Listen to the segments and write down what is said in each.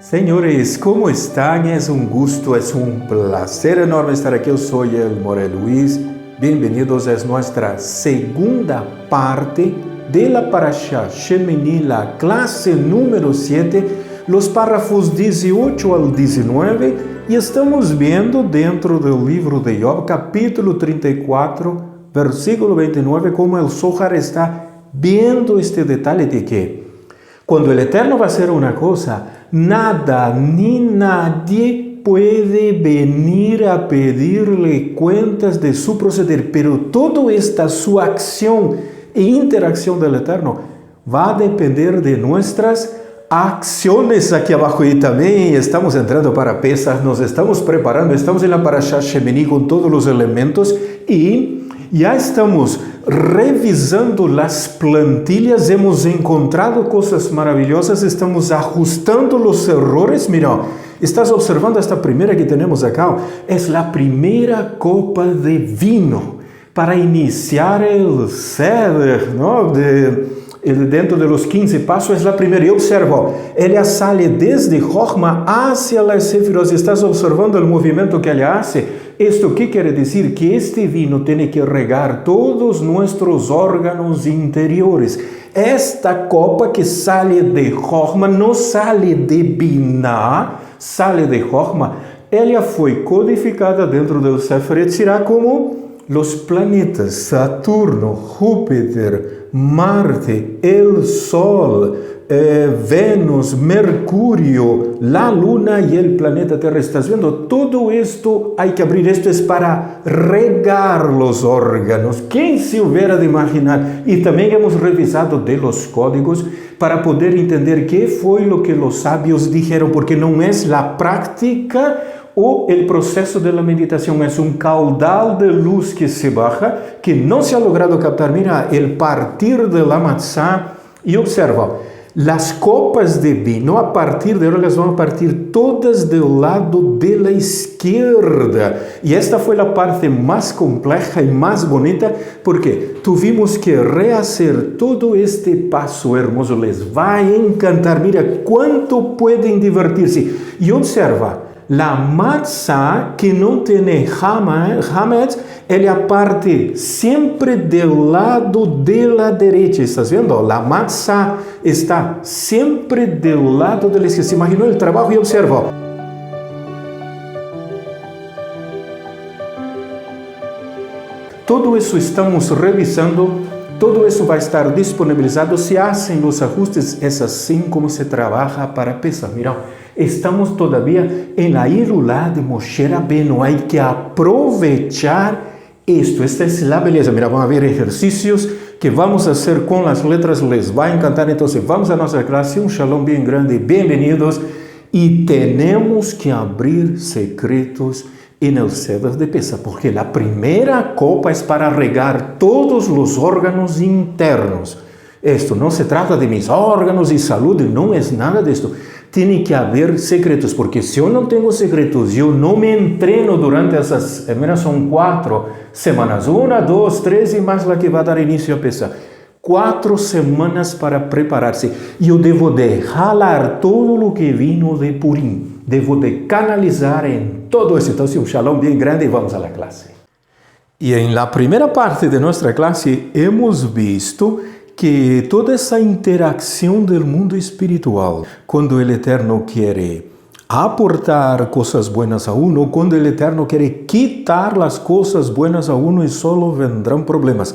Senhores, como estão? É um gusto, é um prazer enorme estar aqui. Eu sou o Morel Luiz. Bem-vindos a nossa segunda parte da Parashá Shemini, la classe número 7, os párrafos 18 ao 19, e estamos vendo dentro do livro de Job, capítulo 34, versículo 29, como o Zohar está vendo este detalhe de que quando o Eterno vai fazer uma coisa, nada ni nadie puede venir a pedirle cuentas de su proceder, pero toda esta su acción e interacción del Eterno va a depender de nuestras acciones aqui abaixo. E também estamos entrando para Pesach, nos estamos preparando, estamos na Parashá Shemini com todos os elementos e já estamos revisando as plantilhas, hemos encontrado coisas maravilhosas, estamos ajustando os errores. Mira, estás observando esta primeira que temos acá? É a primeira copa de vinho para iniciar o Seder, ¿no? Dentro dos 15 passos, é a primeira. E observa, ela sai desde Jochma hacia las Sefirot. Estás observando o movimento que ela hace? Esto que quer dizer que este vino tem que regar todos nossos órgãos interiores. Esta copa que sai de Jochma não sai de Binah, sai de Jochma. Ela foi codificada dentro do Sefer Yetzirah como os planetas Saturno, Júpiter, Marte, el Sol, Vênus, Mercúrio, la Luna e o planeta Terra. Estás vendo? Todo isto, há que abrir. Isto é para regar os órgãos. Quem se houvera de imaginar? E também hemos revisado de los códigos para poder entender que foi o que os sábios dijeron, porque não é a prática ou o processo da meditação, é um caudal de luz que se baja, que não se ha logrado captar. Mira, el partir de la matzá, e observa, as copas de vinho, a partir de agora, elas vão partir todas do lado da esquerda. E esta foi a parte mais complexa e mais bonita, porque tuvimos que rehacer todo este passo hermoso. Les vai encantar. Mira quanto podem divertir-se. E observa, la matzá que não tem hametz, ela parte sempre do lado da direita. Estás vendo? La matzá está sempre do lado da esquerda. Se imaginou o trabalho? E observa. Tudo isso estamos revisando. Todo isso vai estar disponibilizado. Se hacen os ajustes, é assim como se trabalha para Pesach. Mira, estamos todavía en la Ilulá de Moshe Rabbeinu. Hay que aprovechar esto. Esta es la beleza. Mira, vamos a ver ejercicios que vamos a hacer con las letras. Les va a encantar. Entonces, vamos a nuestra clase. Un shalom bien grande. Bienvenidos. Y tenemos que abrir secretos en el Seder de Pesach, porque la primera copa es para regar todos los órganos internos. Esto no se trata de mis órganos y salud, no es nada de esto. Tiene que haber secretos, porque si yo no tengo secretos, yo no me entreno durante esas, mira, son 4 semanas, 1, 2, 3 y más la que va a dar inicio a Pesach. 4 semanas para prepararse. Yo debo de jalar todo lo que vino de Purim, debo de canalizar en todo eso. Entonces, un shalom bien grande y vamos a la clase. Y en la primera parte de nuestra clase hemos visto que toda essa interação do mundo espiritual, quando o Eterno quer aportar coisas buenas a uno, quando o Eterno quer quitar as coisas buenas a uno, e solo vendrão problemas.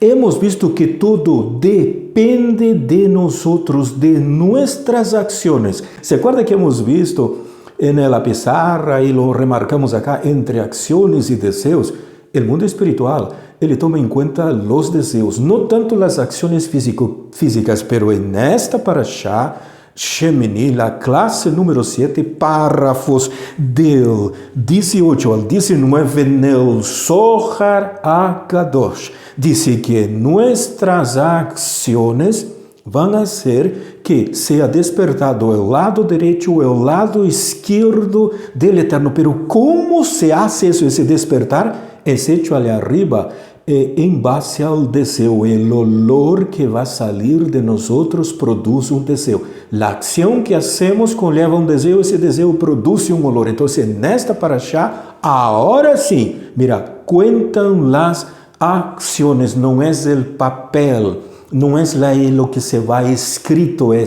Hemos visto que todo depende de nosotros, de nuestras acciones. ¿Se acuerda que hemos visto en la pizarra y lo remarcamos acá, entre acciones y deseos? El mundo espiritual, ele toma em conta os desejos, não tanto as ações físicas, pero en esta parashá Shemini, la classe número 7, párrafos del 18 al 19, no Zohar HaKadosh, dice que nuestras acciones van a hacer que sea despertado o lado direito ou o lado esquerdo del Eterno. Pero ¿cómo se hace eso, ese despertar? Es hecho allá arriba em base ao desejo. O olor que vai sair de nós produz um desejo. A ação que hacemos conlleva um desejo, esse desejo produz um olor. Então, nesta parashá, agora sim, mira, cuentam as ações, não é o papel, não é o que se vai escrito, é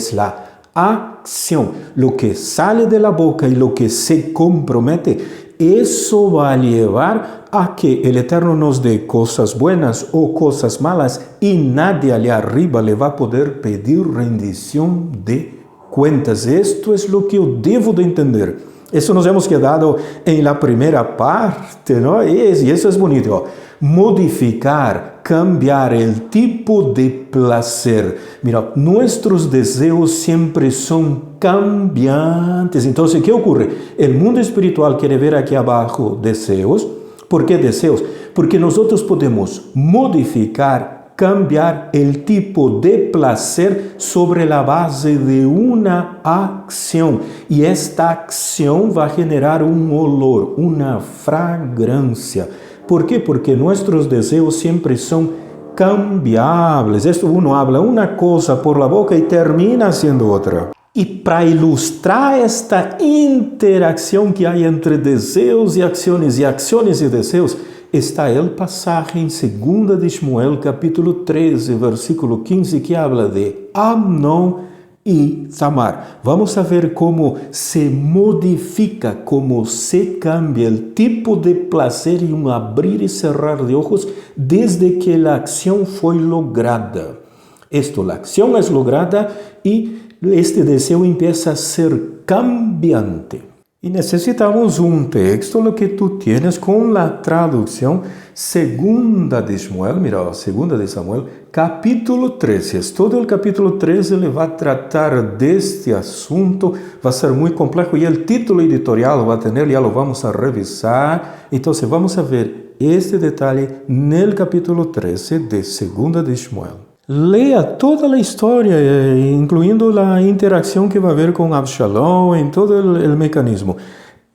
a acción, lo que sale de la boca y lo que se compromete, eso va a llevar a que el Eterno nos dé cosas buenas o cosas malas y nadie allá arriba le va a poder pedir rendición de cuentas. Esto es lo que yo debo de entender. Eso nos hemos quedado en la primera parte, ¿no? Y eso es bonito. Modificar, cambiar el tipo de placer. Mira, nuestros deseos siempre son cambiantes. Entonces, ¿qué ocurre? El mundo espiritual quiere ver aquí abajo deseos. ¿Por qué deseos? Porque nosotros podemos modificar, cambiar el tipo de placer sobre la base de una acción. Y esta acción va a generar un olor, una fragancia. ¿Por qué? Porque nuestros deseos siempre son cambiables. Esto uno habla una cosa por la boca y termina haciendo otra. Y para ilustrar esta interacción que hay entre deseos y acciones y deseos, está el pasaje en 2 de Shmuel, capítulo 13, versículo 15, que habla de Amnón y Tamar. Vamos a ver cómo se modifica, cómo se cambia el tipo de placer y un abrir y cerrar de ojos desde que la acción fue lograda. La acción es lograda y este deseo empieza a ser cambiante. Y necesitamos un texto, lo que tú tienes con la traducción 2 de Shmuel, mira, 2 de Samuel, capítulo 13. Todo el capítulo 13 le va a tratar de este asunto, va a ser muy complejo y el título editorial lo va a tener, ya lo vamos a revisar. Entonces vamos a ver este detalle en el capítulo 13 de 2 de Shmuel. Lea toda la historia, incluyendo la interacción que va a haber con Absalón en todo el mecanismo.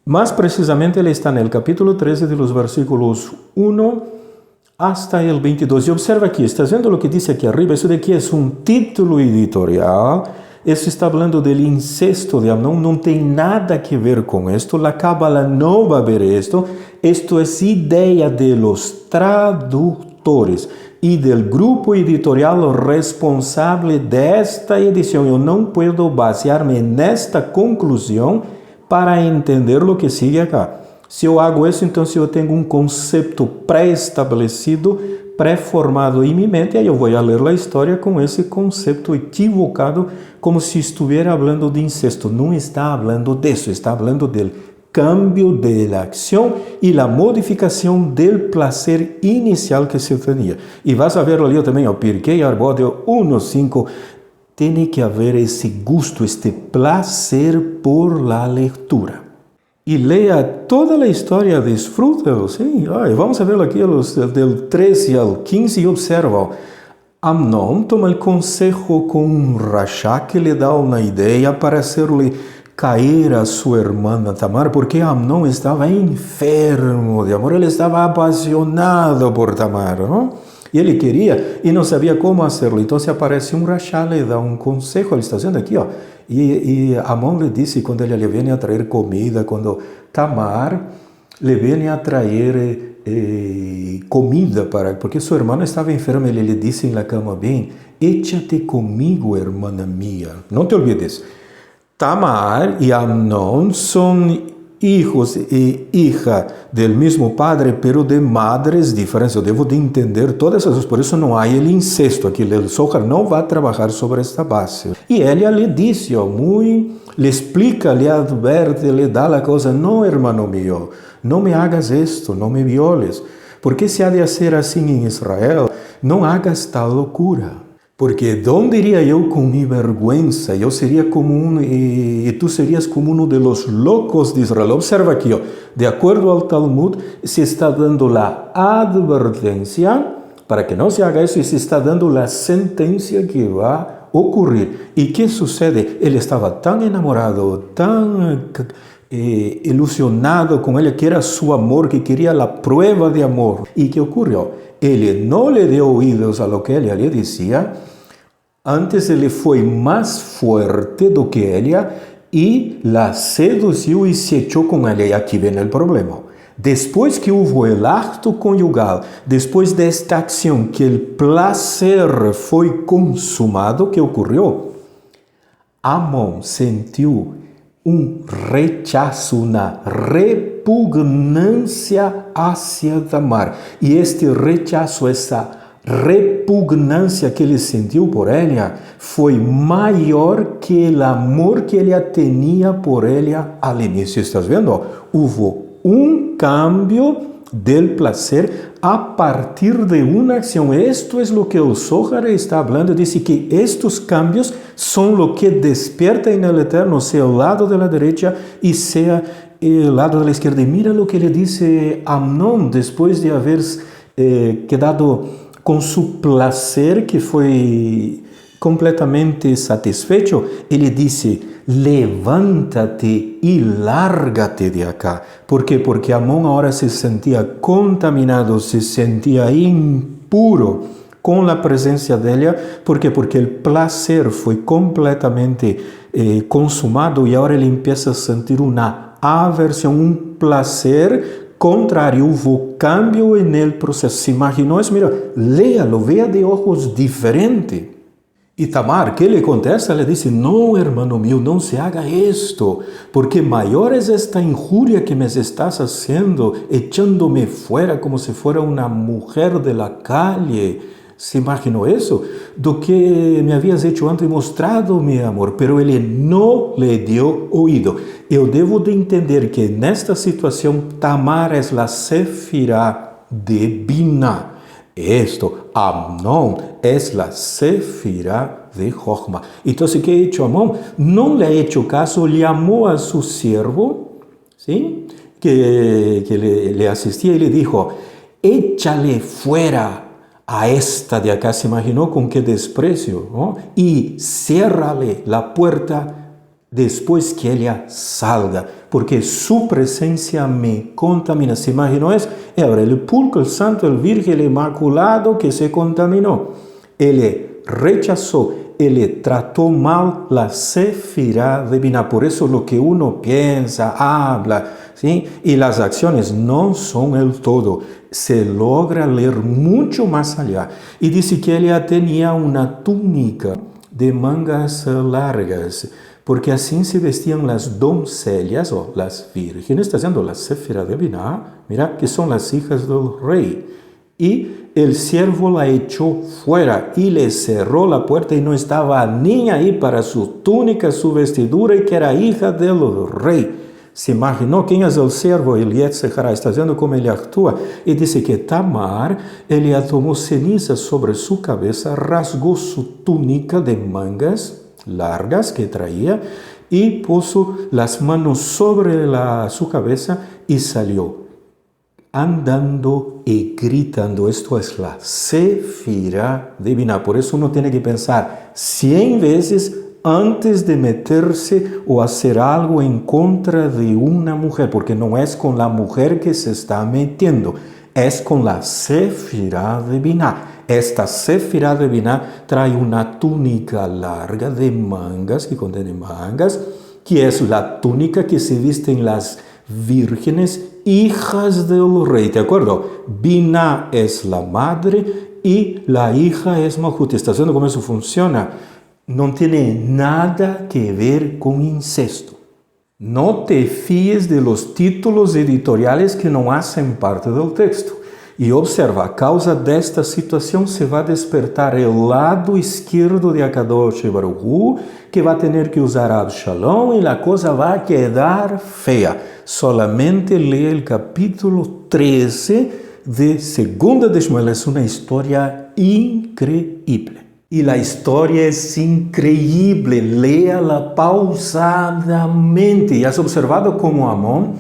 Más precisamente, él está en el capítulo 13 de los versículos 1 hasta el 22. Y observa aquí, ¿estás viendo lo que dice aquí arriba? Eso de aquí es un título editorial. Eso está hablando del incesto de Amnón, no tiene nada que ver con esto. La Cábala no va a ver esto. Esto es idea de los traductores y del grupo editorial responsable de esta edición. Yo no puedo basearme en esta conclusión para entender lo que sigue acá. Si yo hago eso, entonces yo tengo un concepto preestablecido, preformado en mi mente, y yo voy a leer la historia con ese concepto equivocado, como si estuviera hablando de incesto. No está hablando de eso, está hablando del cambio de la acción y la modificación del placer inicial que se tenía. Y vas a verlo ali también, Pirkei Avot 1:5, tiene que haber ese gusto, este placer por la lectura. Y lea toda la historia, disfrútalo, ¿sí? Vamos a verlo aquí del 13 al 15 y observa. Amnón toma el consejo con un rasha que le da una idea para hacerle caer a su hermana Tamar, porque Amnón estaba enfermo de amor, él estaba apasionado por Tamar, ¿no? Y él quería y no sabía cómo hacerlo. Entonces aparece un rasha, le da un consejo, él está haciendo aquí, y Amnón le dice, cuando ella le viene a traer comida, cuando Tamar le viene a traer comida, porque su hermano estaba enfermo, él le dice en la cama, ven, échate conmigo, hermana mía. No te olvides, Tamar y Amnón son hijos e hija del mismo padre, pero de madres diferentes. Yo debo de entender todas esas cosas, por eso no hay el incesto aquí. El Zohar no va a trabajar sobre esta base. Y ella le dice, le explica, le advierte, le da la cosa, no, hermano mío, no me hagas esto, no me violes. ¿Por qué se ha de hacer así en Israel? No hagas tal locura. Porque ¿dónde iría yo con mi vergüenza? Yo sería como y tú serías como uno de los locos de Israel. Observa aquí, de acuerdo al Talmud, se está dando la advertencia para que no se haga eso y se está dando la sentencia que va a ocurrir. ¿Y qué sucede? Él estaba tan enamorado, tan ilusionado con ella, que era su amor, que quería la prueba de amor. ¿Y qué ocurrió? Él no le dio oídos a lo que ella le decía. Antes ele foi mais forte do que ela e la seduziu e se echou com ela. E aqui vem o problema. Depois que houve o acto conjugal, depois desta ação que o placer foi consumado, o que ocorreu? Amon sentiu rechazo, uma repugnância hacia Tamar. E este rechazo, essa repugnância que ele sentiu por ela foi maior que o amor que ele tinha por ela ao início. ¿Estás vendo? Houve cambio del placer a partir de uma ação. Esto es lo que el Zohar está hablando. Dice que estos cambios son lo que despierta en el Eterno, sea el lado de la derecha y sea el lado de la izquierda. Y mira lo que le dice Amnón después de haber quedado com su placer, que foi completamente satisfecho. Ele disse: levántate e lárgate de acá. ¿Por qué? Porque Amón ahora se sentía contaminado, se sentía impuro com a presença dela. ¿Por qué? Porque o placer foi completamente consumado e agora ele empieza a sentir uma aversión, placer contrário. Houve cambio no processo. ¿Se imaginou isso? Mira, léalo, vea de ojos diferentes. E Tamar, ¿qué le contesta? Le dice: no, hermano mío, no se haga esto, porque mayor es esta injuria que me estás haciendo, echándome fuera como si fuera una mujer de la calle. ¿Se imaginó eso? Do que me habías hecho antes, mostrado mi amor, pero ele no le dio oído. Eu devo de entender que nesta situação Tamar es la Sefirá de Biná. Esto, Amnón, es la Sefirá de Jochma. Entonces, ¿qué ha hecho Amnón? No le ha hecho caso, llamó a su siervo, ¿sí? que le asistía y le dijo: échale fuera a esta de acá. Se imaginó con qué desprecio, ¿no? Y ciérrale la puerta después que ella salga, porque su presencia me contamina. ¿Se imaginó eso? Ahora, el pulcro, el santo, el virgen, el inmaculado que se contaminó. Él rechazó, él trató mal la Sefirá de Biná. Por eso lo que uno piensa, habla, ¿sí? Y las acciones no son el todo. Se logra leer mucho más allá. Y dice que ella tenía una túnica de mangas largas, porque así se vestían las doncellas o las vírgenes. Está haciendo la Sefirá de Biná, mira, que son las hijas del rey. Y el siervo la echó fuera y le cerró la puerta y no estaba ni ahí para su túnica, su vestidura, y que era hija del rey. Se imaginou quem é o servo? Ele está dizendo como ele atua. E disse que Tamar, ele tomou ceniza sobre sua cabeça, rasgou sua túnica de mangas largas que traía y puso las manos sobre su cabeza y salió andando y gritando. Esto es la Sefirá de Biná. Por eso uno tiene que pensar 100 veces antes de meterse o hacer algo en contra de una mujer, porque no es con la mujer que se está metiendo, es con la Sefirá de Biná. Esta Sefirá de Biná trae una túnica larga de mangas, que contiene mangas, que es la túnica que se visten las vírgenes hijas del rey. ¿De acuerdo? Biná es la madre y la hija es Malhut. ¿Estás viendo cómo eso funciona? No tiene nada que ver con incesto. No te fíes de los títulos editoriales que no hacen parte del texto. E observa, a causa desta situação se vai despertar o lado esquerdo de Akadosh Baruch Hu, que vai ter que usar Absalom e a coisa vai quedar feia. Solamente lê o capítulo 13 de Segunda de Shmuel. É uma história increíble. E a história é increíble. Léala pausadamente. E has observado como Amon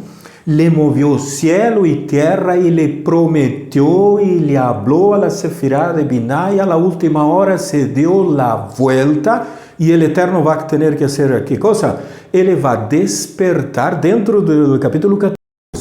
le movió cielo y tierra y le prometió y le habló a la Sefirá de Biná, y a la última hora se dio la vuelta y el Eterno va a tener que hacer ¿qué cosa? Ele vai despertar dentro do capítulo 14,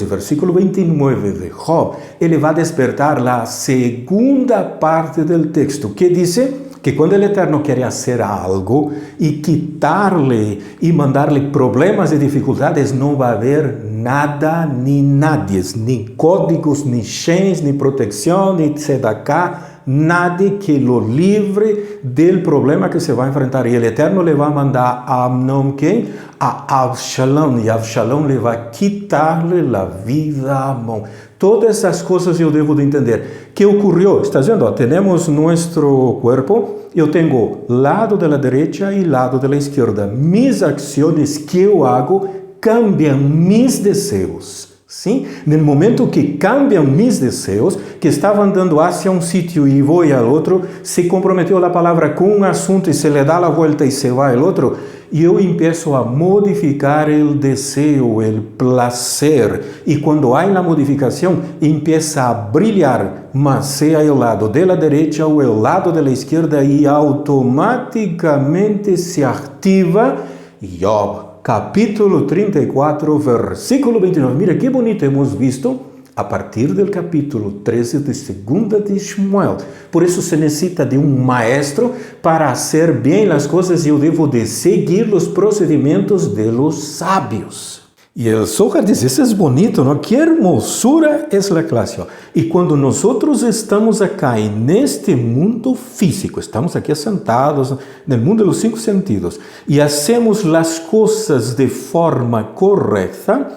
versículo 29 de Job, ele vai despertar a segunda parte do texto, que diz que quando o Eterno quer fazer algo e quitar-lhe e mandar-lhe problemas e dificuldades, não vai haver nada nem nadie, nem códigos, nem chains, nem proteção, nem tzedakah, nada que lo livre do problema que se vai enfrentar. E o Eterno le vai mandar a Amnon quem? A Absalão, e Absalão le vai quitar-lhe a vida a Amon. Todas essas coisas eu devo de entender. O que ocorreu? Está vendo? Temos nosso corpo, eu tenho lado da direita e lado da esquerda. Mis ações que eu hago cambiam mis desejos. Sim? No momento que cambiam mis desejos, que estava andando hacia um sítio e vou ao outro, se comprometeu a palavra com um assunto e se lhe dá a volta e se vai ao outro, e eu começo a modificar o desejo, o prazer. E quando há a modificação, começa a brilhar, mas seja o lado da direita ou o lado da esquerda, e automaticamente se ativa Job. Capítulo 34, versículo 29. Mira que bonito hemos visto a partir do capítulo 13 de 2 de Samuel. Por isso se necessita de um maestro para fazer bem as coisas e eu devo de seguir os procedimentos de los sábios. E o Zohar diz, isso é bonito, não? Que hermosura é a classe. E quando nós estamos aqui neste mundo físico, estamos aqui sentados no mundo dos 5 sentidos, e hacemos as coisas de forma correta,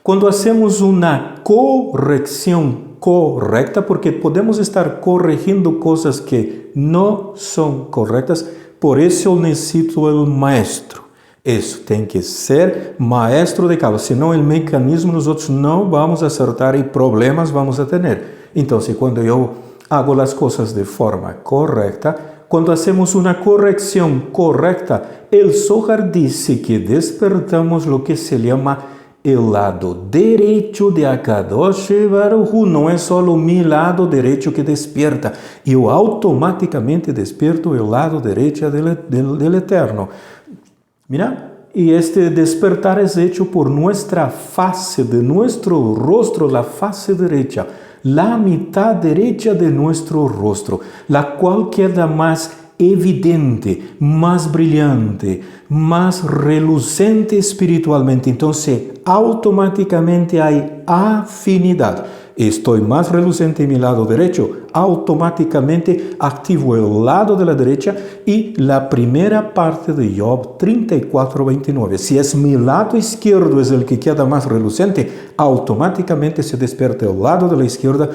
quando hacemos uma correção correta, porque podemos estar corrigindo coisas que não são corretas, por isso eu necessito o maestro. Isso tem que ser maestro de causa, senão o mecanismo nós não vamos acertar e problemas vamos a ter. Então, quando eu hago as coisas de forma correta, quando hacemos uma correção correta, o Zohar disse que despertamos o que se chama o lado direito de Akadosh Baruch Hu. Não é só o meu lado direito que desperta, eu automaticamente desperto o lado direito do Eterno. Mira, y este despertar es hecho por nuestra fase, de nuestro rostro, la fase derecha, la mitad derecha de nuestro rostro, la cual queda más evidente, más brillante, más relucente espiritualmente. Entonces, automáticamente hay afinidad. Estoy más relucente en mi lado derecho, automáticamente activo el lado de la derecha y la primera parte de Job 34:29. Si es mi lado izquierdo es el que queda más relucente, automáticamente se despierta el lado de la izquierda,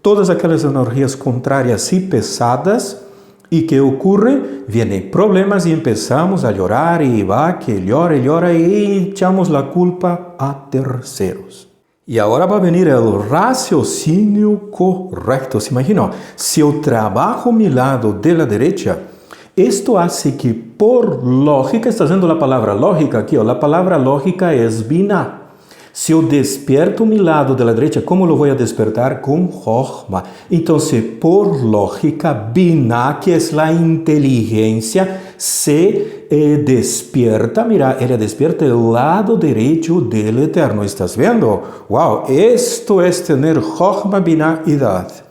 todas aquellas energías contrarias y pesadas. ¿Y qué ocurre? Vienen problemas y empezamos a llorar y va que llora y echamos la culpa a terceros. E agora vai venir o raciocínio correto. Se imagina, se eu trabalho meu lado da direita, isto hace que por lógica, está dizendo a palavra lógica aqui, a palavra lógica é biná. Se eu desperto meu lado da direita, como eu vou despertar? Com Chokhmah. Então, por lógica, biná, que é a inteligência, se despierta, mira, ela despierta o lado direito do Eterno. ¿Estás vendo? Wow, esto é ter Chokhmah, biná e Da'at.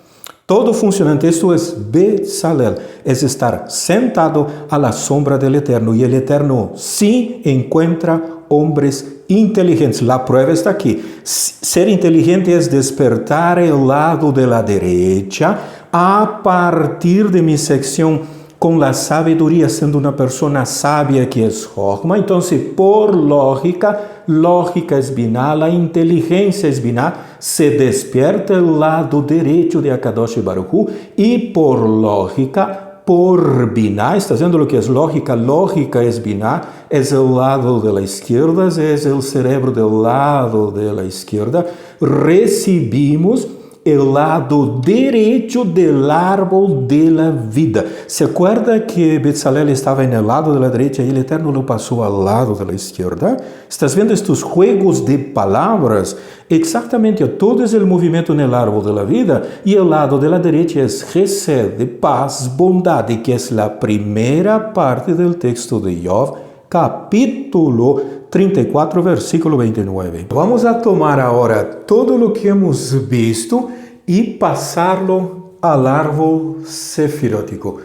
Todo funcionante, isto é Betzalel, é estar sentado à la sombra do Eterno. E o Eterno sim encontra homens inteligentes. A prova está aqui. Ser inteligente é despertar o lado de la derecha a partir de minha secção com a sabedoria, sendo uma pessoa sábia que é Chokhmah. Então, por lógica é biná, a inteligência é biná, se despierta o lado direito de Akadosh Baruch Hu, e por lógica, por biná, está dizendo o que é lógica? Lógica é biná, é o lado da esquerda, é o cérebro do lado da esquerda, recebimos o lado direito do árbol da vida. Se acorda que Betzalel estava no lado da direita e o Eterno lo passou ao lado da esquerda? Estás vendo estes juegos de palavras? Exatamente, todo é o movimento no árbol da vida e o lado da direita é Chesed, paz, bondade, que é a primeira parte do texto de Job, capítulo 34, versículo 29. Vamos a tomar ahora todo lo que hemos visto y pasarlo al árbol sefirótico.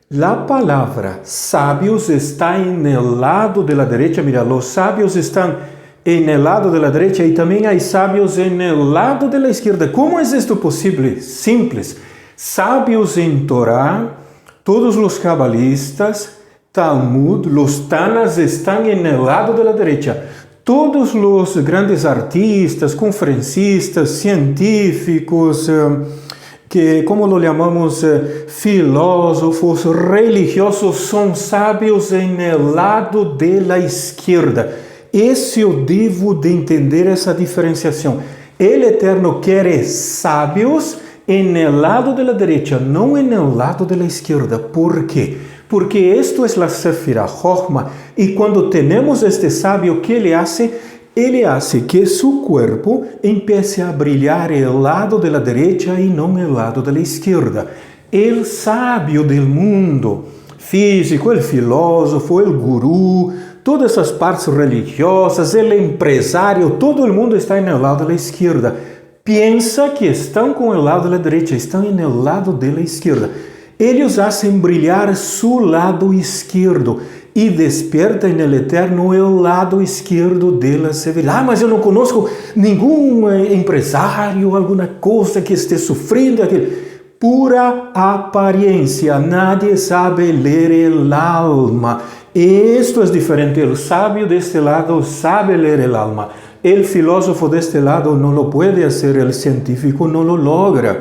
La palabra sabios está en el lado de la derecha. Mira, los sabios están en el lado de la derecha y también hay sabios en el lado de la izquierda. ¿Cómo es esto posible? Simples. Sabios en Torah, todos los cabalistas, Talmud, los Tanas están en el lado de la derecha. Todos los grandes artistas, conferencistas, científicos, que como lo llamamos, filósofos, religiosos, son sabios en el lado de la izquierda. Eu devo de entender essa diferenciação. El Eterno quiere sabios en el lado de la derecha, não en el lado de la izquierda. ¿Por quê? Porque esto es la Sefirah Jochma, y cuando tenemos este sabio, ¿qué le hace? Ele hace que su cuerpo empiece a brilhar el lado de la derecha y no el lado de la izquierda. El sabio del mundo físico, el filósofo, el gurú, todas essas partes religiosas, el empresário, todo el mundo está en el lado de la izquierda. Piensa que estão com el lado de la derecha, estão en el lado de la izquierda. Eles hacen brilhar su lado izquierdo e desperta en el Eterno el lado izquierdo de la severidade. Mas eu não conosco nenhum empresário, alguma coisa que esteja sofrendo. Pura aparência, nadie sabe ler el alma. Esto es diferente. El sabio de este lado sabe leer el alma. El filósofo de este lado no lo puede hacer, el científico no lo logra.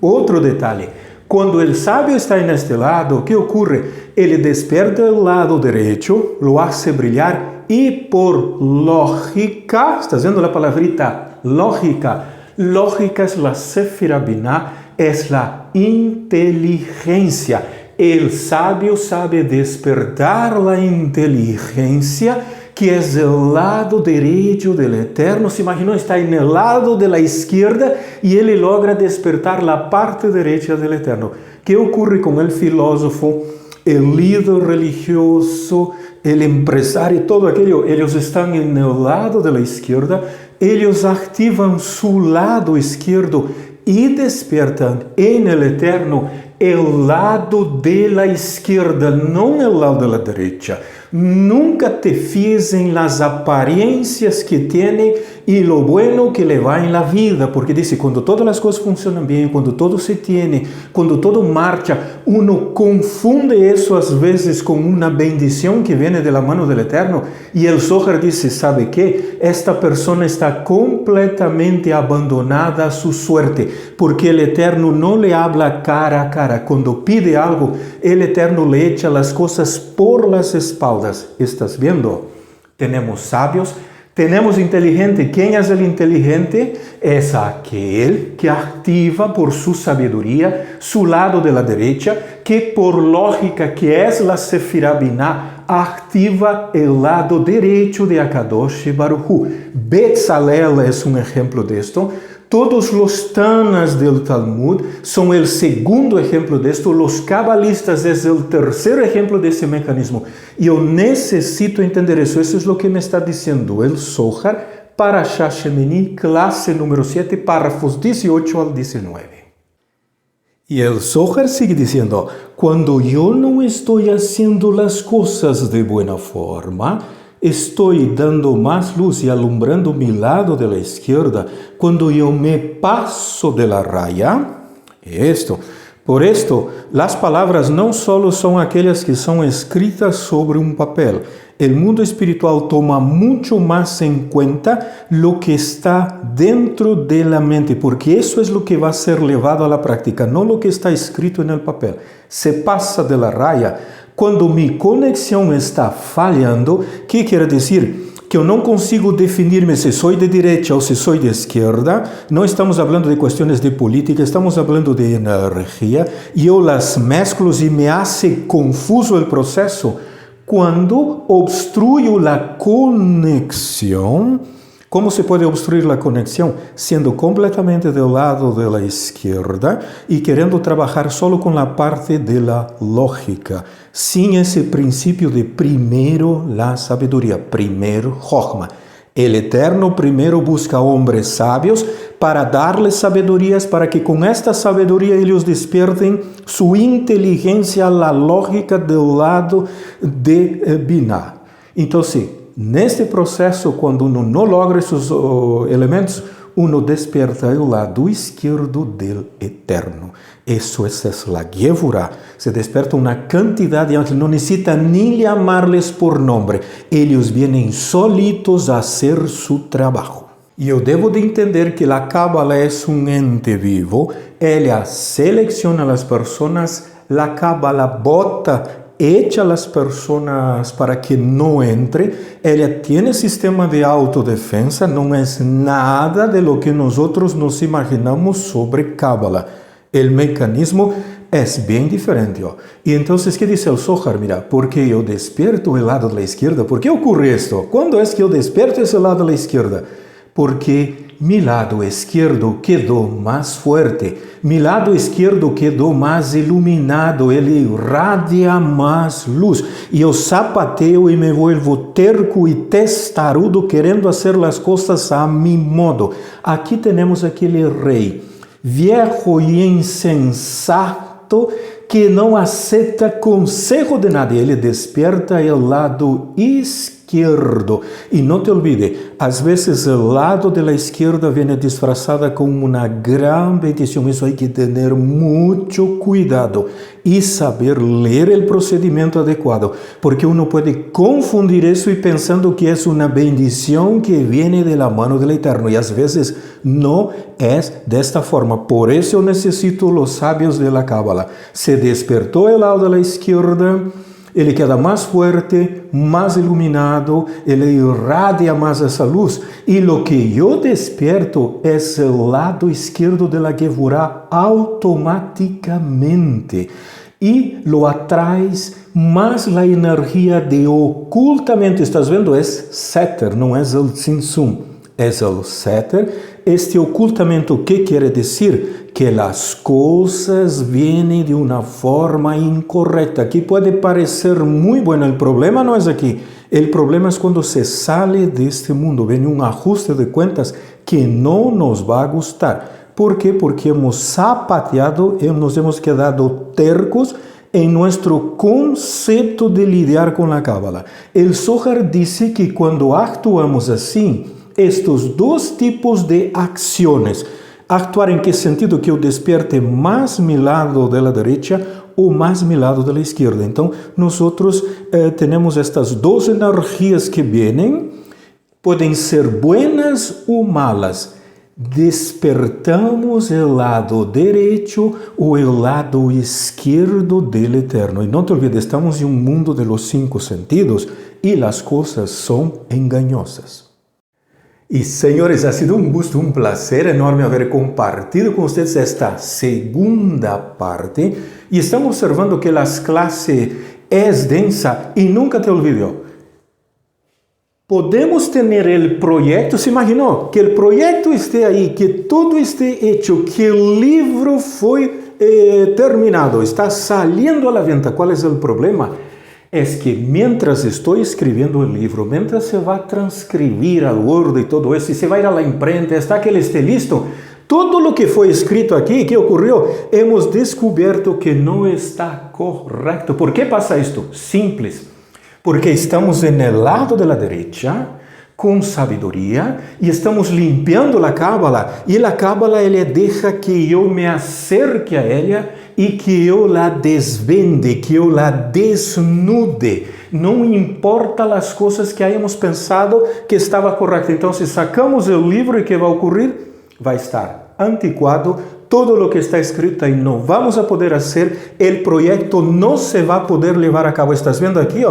Otro detalle. Quando el sabio está en este lado, ¿qué ocurre? Él despierta el lado derecho, lo hace brillar y por lógica, ¿estás viendo la palabrita? Lógica. Lógica es la Sefirah Binah, es la inteligencia. El sabio sabe despertar la inteligencia que es el lado derecho del Eterno. Se imaginou, está en el lado de la izquierda y él logra despertar la parte derecha del Eterno. ¿Qué ocurre con el filósofo, el líder religioso, el empresario, todo aquello? Ellos están en el lado de la izquierda, ellos activan su lado izquierdo y despiertan en el Eterno el lado de la izquierda, no el lado de la derecha. Nunca te fíes en las apariencias que tiene y lo bueno que le va en la vida, porque dice, cuando todas las cosas funcionan bien, cuando todo se tiene, cuando todo marcha, uno confunde eso a veces con una bendición que viene de la mano del Eterno, y el Zohar dice, ¿sabe qué? Esta persona está completamente abandonada a su suerte, porque el Eterno no le habla cara a cara. Cuando pide algo, el Eterno le echa las cosas por las espaldas. ¿Estás viendo? Tenemos sabios, tenemos inteligente. ¿Quién es el inteligente? Es aquel que activa por su sabiduría su lado de la derecha, que por lógica, que es la Sefirah Binah, activa el lado derecho de Akadosh Baruch Hu. Betzalel es un ejemplo de esto. Todos los Tanas del Talmud son el segundo ejemplo de esto. Los cabalistas es el tercer ejemplo de ese mecanismo. Y yo necesito entender eso. Eso es lo que me está diciendo el Zohar, Parashá Shemini, clase número 7, párrafos 18 al 19. Y el Zohar sigue diciendo, cuando yo no estoy haciendo las cosas de buena forma, estoy dando más luz y alumbrando mi lado de la izquierda, cuando yo me paso de la raya. Por esto, las palabras no solo son aquellas que son escritas sobre un papel. El mundo espiritual toma mucho más en cuenta lo que está dentro de la mente, porque eso es lo que va a ser llevado a la práctica, no lo que está escrito en el papel. Se pasa de la raya. Quando mi conexão está falhando, que quer dizer? Que eu não consigo definir-me se sou de direita ou se sou de esquerda. Não estamos falando de questões de política, estamos falando de energia. E eu las mezclo e me hace confuso o processo. Quando obstruyo a conexão ¿Cómo se puede obstruir la conexión? Siendo completamente del lado de la izquierda y queriendo trabajar solo con la parte de la lógica, sin ese principio de primero la sabiduría, primero Jochma. El Eterno primero busca hombres sabios para darles sabidurías, para que con esta sabiduría ellos despierten su inteligencia, la lógica del lado de Binah. Entonces, neste processo, quando uno não logra esses elementos, uno despierta o lado esquerdo do Eterno. Isso é a Gevurah. Se desperta uma quantidade de ángeles, não necessita nem chamarles por nome. Eles vêm solitos a hacer su trabalho. E eu devo de entender que a Cábala é ente vivo. Ela seleciona as pessoas, a Cábala bota echa a las personas para que no entre. Ella tiene sistema de autodefensa, no es nada de lo que nosotros nos imaginamos sobre Cábala. El mecanismo es bien diferente. Y entonces, ¿qué dice el Zohar? Mira, porque yo despierto el lado de la izquierda. ¿Por qué ocurre esto? ¿Cuándo es que yo despierto ese lado de la izquierda? Porque mi lado izquierdo quedó más fuerte, mi lado izquierdo quedó más iluminado, ele irradia más luz. Y yo zapateo y me vuelvo terco y testarudo queriendo hacer las cosas a mi modo. Aquí tenemos aquele rei, viejo y insensato, que não aceita consejo de nadie. Ele despierta el lado izquierdo. E não te olvide, às vezes o lado de la izquierda vem disfrazada com uma gran bendição. Isso hay que ter muito cuidado e saber ler o procedimento adequado, porque uno pode confundir isso e pensando que é uma bendição que vem de la mano del Eterno, e às vezes não é desta forma. Por isso eu necessito os sábios de la Cábala. Se despertou o lado da esquerda, ele queda mais forte, mais iluminado, ele irradia mais essa luz. E o que eu despierto é o lado esquerdo de la Gevurah automaticamente. E lo atrás mais a energia de ocultamento. Estás vendo? É Seter, não é o Tzimtzum. É o Seter. Este ocultamento, ¿qué quiere decir? Que las cosas vienen de una forma incorrecta. Aquí puede parecer muy bueno. El problema no es aquí. El problema es cuando se sale de este mundo. Viene un ajuste de cuentas que no nos va a gustar. ¿Por qué? Porque hemos zapateado, nos hemos quedado tercos en nuestro concepto de lidiar con la Cábala. El Zohar dice que cuando actuamos así, estos dos tipos de acciones, actuar en qué sentido? Que yo despierte más mi lado de la derecha o más mi lado de la izquierda. Entonces, nosotros tenemos estas dos energías que vienen, pueden ser buenas o malas. Despertamos el lado derecho o el lado izquierdo del Eterno. Y no te olvides, estamos en un mundo de los 5 sentidos y las cosas son engañosas. Y señores, ha sido un gusto, un placer enorme haber compartido con ustedes esta segunda parte. Y estamos observando que la clase es densa y nunca te olvides. Podemos tener el proyecto, ¿se imaginó? Que el proyecto esté ahí, que todo esté hecho, que el libro fue terminado, está saliendo a la venta. ¿Cuál es el problema? Es que mientras estoy escribiendo el libro, mientras se va a transcribir al Word y todo eso, y se va a ir a la imprenta, hasta que él esté listo, todo lo que fue escrito aquí, ¿qué ocurrió? Hemos descubierto que no está correcto. ¿Por qué pasa esto? Simples. Porque estamos en el lado de la derecha, con sabiduría, y estamos limpiando la Cábala, y la Cábala ella deja que yo me acerque a ella y que yo la desvende, que yo la desnude. No importa las cosas que hayamos pensado que estaba correcto. Entonces sacamos el libro y ¿qué va a ocurrir? Va a estar anticuado, todo lo que está escrito ahí no vamos a poder hacer, el proyecto no se va a poder llevar a cabo. ¿Estás viendo aquí?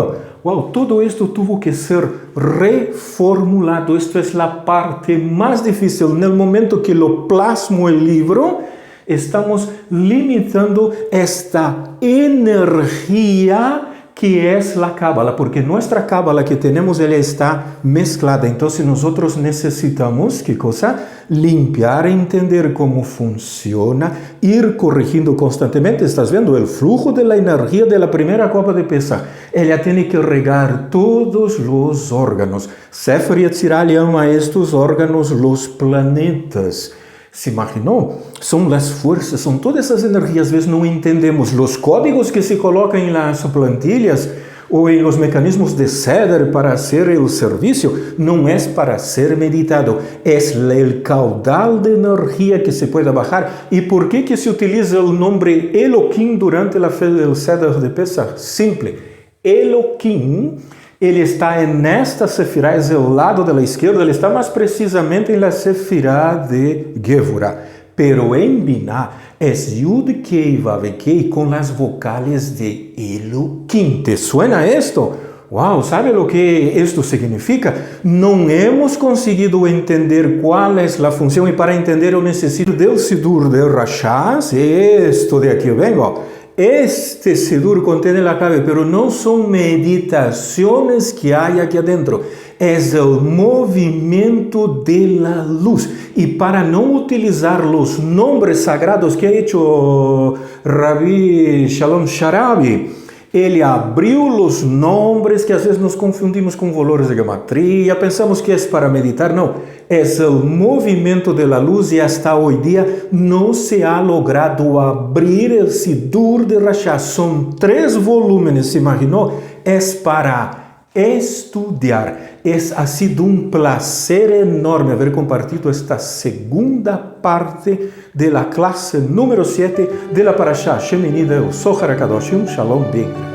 Wow, todo esto tuvo que ser reformulado. Esto es la parte más difícil. En el momento que lo plasmo el libro, estamos limitando esta energía que es la Cábala, porque nuestra Cábala que tenemos, ella está mezclada. Entonces nosotros necesitamos, ¿qué cosa? Limpiar, entender cómo funciona, ir corrigiendo constantemente. Estás viendo el flujo de la energía de la primera copa de Pesach. Ella tiene que regar todos los órganos. Sefer Yetzirah llama a estos órganos los planetas. ¿Se imaginó? Son las fuerzas, son todas esas energías. A veces no entendemos los códigos que se colocan en las plantillas o en los mecanismos de Seder para hacer el servicio. No es para ser meditado, es el caudal de energía que se puede bajar. ¿Y por qué que se utiliza el nombre Elohim durante el Seder de Pesach? Simple, Elohim. Ele está nesta sefirá, é o lado da esquerda, ele está mais precisamente na sefirá de Gevurah. Pero em Binah é Yud Kei Vav Kei com as vocales de Elohim. ¿Te suena esto? Uau, ¿sabe o que isto significa? Não hemos conseguido entender qual é a função e para entender eu necessito do Sidur de Rashaz, esto de aqui, vengo. Este Sidur contiene la clave, pero no son meditaciones que hay aquí adentro. Es el movimiento de la luz. Y para no utilizar los nombres sagrados que ha hecho Rabbi Shalom Sharabi, ele abriu os nombres que às vezes nos confundimos com valores de gematria, pensamos que é para meditar. Não, é o movimento da luz e hasta hoje dia não se ha logrado abrir o Sidur de Rashaz. São 3 volúmenes, se imaginou? É para estudar. Ha sido um placer enorme haber compartido esta segunda parte de la clase número 7 de la Parashá Shemini del Zohar HaKadosh. Shalom bem.